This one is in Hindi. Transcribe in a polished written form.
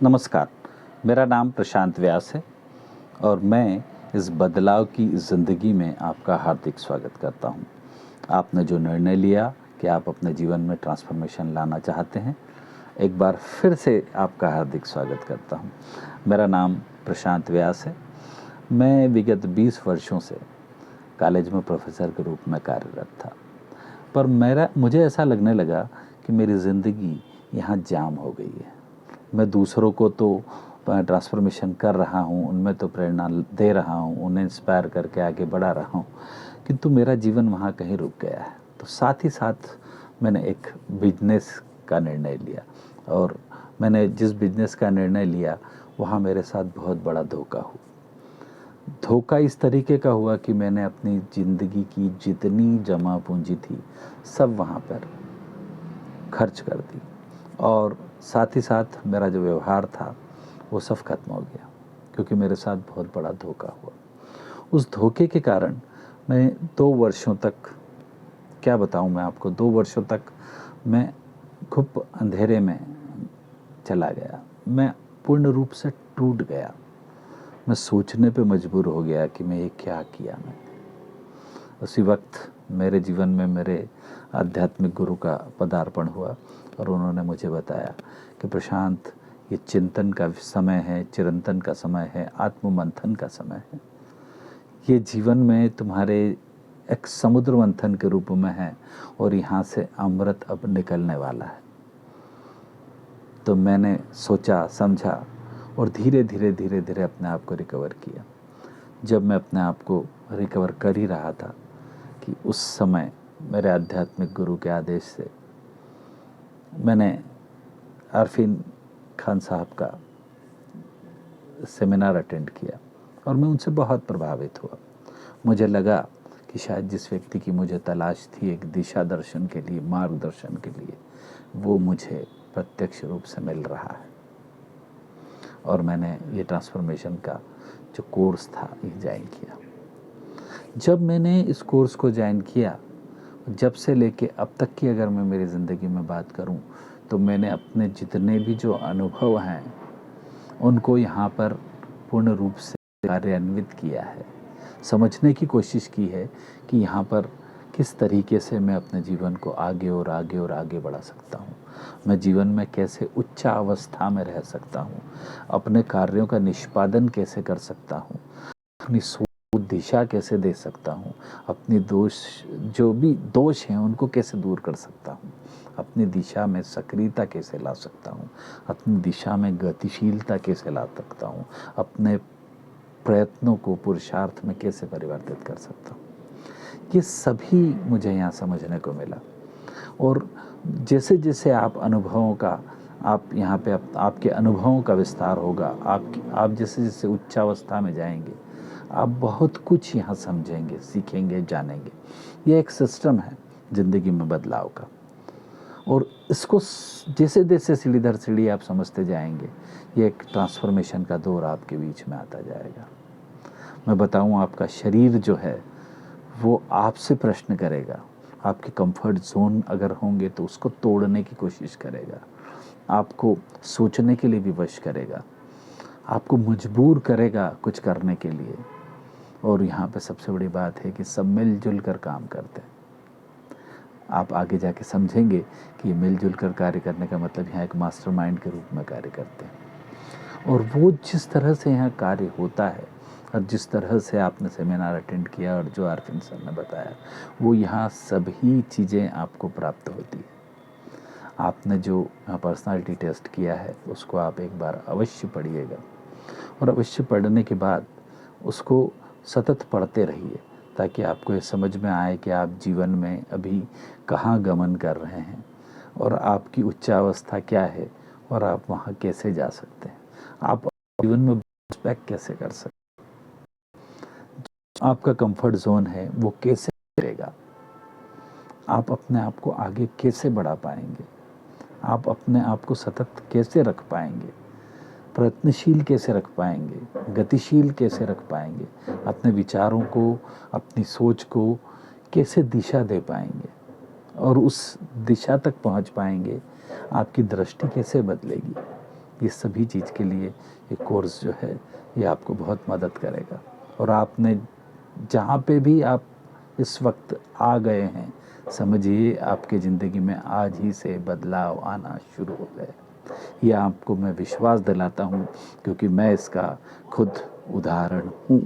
नमस्कार, मेरा नाम प्रशांत व्यास है और मैं इस बदलाव की ज़िंदगी में आपका हार्दिक स्वागत करता हूँ। आपने जो निर्णय लिया कि आप अपने जीवन में ट्रांसफॉर्मेशन लाना चाहते हैं, एक बार फिर से आपका हार्दिक स्वागत करता हूँ। मेरा नाम प्रशांत व्यास है। मैं विगत 20 वर्षों से कॉलेज में प्रोफेसर के रूप में कार्यरत था, पर मुझे ऐसा लगने लगा कि मेरी ज़िंदगी यहाँ जाम हो गई है। मैं दूसरों को तो ट्रांसफॉर्मेशन कर रहा हूँ, उनमें तो प्रेरणा दे रहा हूँ, उन्हें इंस्पायर करके आगे बढ़ा रहा हूँ, किंतु मेरा जीवन वहाँ कहीं रुक गया है। तो साथ ही साथ मैंने एक बिजनेस का निर्णय लिया और मैंने जिस बिजनेस का निर्णय लिया वहाँ मेरे साथ बहुत बड़ा धोखा हुआ। धोखा इस तरीके का हुआ कि मैंने अपनी ज़िंदगी की जितनी जमा पूंजी थी सब वहाँ पर खर्च कर दी और साथ ही साथ मेरा जो व्यवहार था वो सब खत्म हो गया, क्योंकि मेरे साथ बहुत बड़ा धोखा हुआ। उस धोखे के कारण मैं 2 वर्षों तक, क्या बताऊं मैं आपको, 2 वर्षों तक मैं खूब अंधेरे में चला गया। मैं पूर्ण रूप से टूट गया। मैं सोचने पे मजबूर हो गया कि मैं ये क्या किया मैंने। उसी वक्त मेरे जीवन में मेरे आध्यात्मिक गुरु का पदार्पण हुआ और उन्होंने मुझे बताया कि प्रशांत, ये चिंतन का समय है, चिरंतन का समय है, आत्ममंथन का समय है। ये जीवन में तुम्हारे एक समुद्र मंथन के रूप में है और यहाँ से अमृत अब निकलने वाला है। तो मैंने सोचा, समझा और धीरे धीरे अपने आप को रिकवर किया। जब मैं अपने आप को रिकवर कर ही रहा था कि उस समय मेरे आध्यात्मिक गुरु के आदेश से मैंने आरफीन खान साहब का सेमिनार अटेंड किया और मैं उनसे बहुत प्रभावित हुआ। मुझे लगा कि शायद जिस व्यक्ति की मुझे तलाश थी एक दिशा दर्शन के लिए, मार्गदर्शन के लिए, वो मुझे प्रत्यक्ष रूप से मिल रहा है। और मैंने ये ट्रांसफॉर्मेशन का जो कोर्स था ये ज्वाइन किया। जब मैंने इस कोर्स को ज्वाइन किया, जब से लेके अब तक की अगर मैं मेरी ज़िंदगी में बात करूं, तो मैंने अपने जितने भी जो अनुभव हैं उनको यहाँ पर पूर्ण रूप से कार्यान्वित किया है। समझने की कोशिश की है कि यहाँ पर किस तरीके से मैं अपने जीवन को आगे और आगे और आगे बढ़ा सकता हूँ। मैं जीवन में कैसे उच्च अवस्था में रह सकता हूँ, अपने कार्यों का निष्पादन कैसे कर सकता हूँ, अपनी सोच दिशा कैसे दे सकता हूँ, अपनी जो भी दोष हैं उनको कैसे दूर कर सकता हूँ, अपनी दिशा में सक्रियता कैसे ला सकता हूँ, अपनी दिशा में गतिशीलता कैसे ला सकता हूँ, अपने प्रयत्नों को पुरुषार्थ में कैसे परिवर्तित कर सकता हूँ। ये सभी मुझे यहाँ समझने को मिला। और जैसे जैसे आप यहाँ पे आपके अनुभवों का विस्तार होगा, आप जैसे जैसे उच्चावस्था में जाएंगे, आप बहुत कुछ यहाँ समझेंगे, सीखेंगे, जानेंगे। ये एक सिस्टम है ज़िंदगी में बदलाव का, और इसको जैसे जैसे सीढ़ी दर सीढ़ी आप समझते जाएंगे, ये एक ट्रांसफॉर्मेशन का दौर आपके बीच में आता जाएगा। मैं बताऊँ, आपका शरीर जो है वो आपसे प्रश्न करेगा। आपके कंफर्ट जोन अगर होंगे तो उसको तोड़ने की कोशिश करेगा, आपको सोचने के लिए विवश करेगा, आपको मजबूर करेगा कुछ करने के लिए। और यहाँ पे सबसे बड़ी बात है कि सब मिलजुल कर काम करते हैं। आप आगे जाके समझेंगे कि ये मिलजुल कर कार्य करने का मतलब यहाँ एक मास्टरमाइंड के रूप में कार्य करते हैं। और वो जिस तरह से यहाँ कार्य होता है और जिस तरह से आपने सेमिनार अटेंड किया और जो आरफिन सर ने बताया, वो यहाँ सभी चीज़ें आपको प्राप्त होती है। आपने जो पर्सनालिटी टेस्ट किया है उसको आप एक बार अवश्य पढ़िएगा, और अवश्य पढ़ने के बाद उसको सतत पढ़ते रहिए, ताकि आपको ये समझ में आए कि आप जीवन में अभी कहाँ गमन कर रहे हैं और आपकी उच्चावस्था क्या है और आप वहाँ कैसे जा सकते हैं, आप जीवन में बैक कैसे कर सकते हैं, आपका कंफर्ट जोन है वो कैसे रहेगा, आप अपने आप को आगे कैसे बढ़ा पाएंगे, आप अपने आप को सतत कैसे रख पाएंगे, प्रयत्नशील कैसे रख पाएंगे, गतिशील कैसे रख पाएंगे, अपने विचारों को, अपनी सोच को कैसे दिशा दे पाएंगे और उस दिशा तक पहुंच पाएंगे, आपकी दृष्टि कैसे बदलेगी। ये सभी चीज़ के लिए ये कोर्स जो है ये आपको बहुत मदद करेगा। और आपने जहाँ पे भी आप इस वक्त आ गए हैं, समझिए आपके ज़िंदगी में आज ही से बदलाव आना शुरू हो गए। यह आपको मैं विश्वास दिलाता हूँ, क्योंकि मैं इसका खुद उदाहरण हूँ।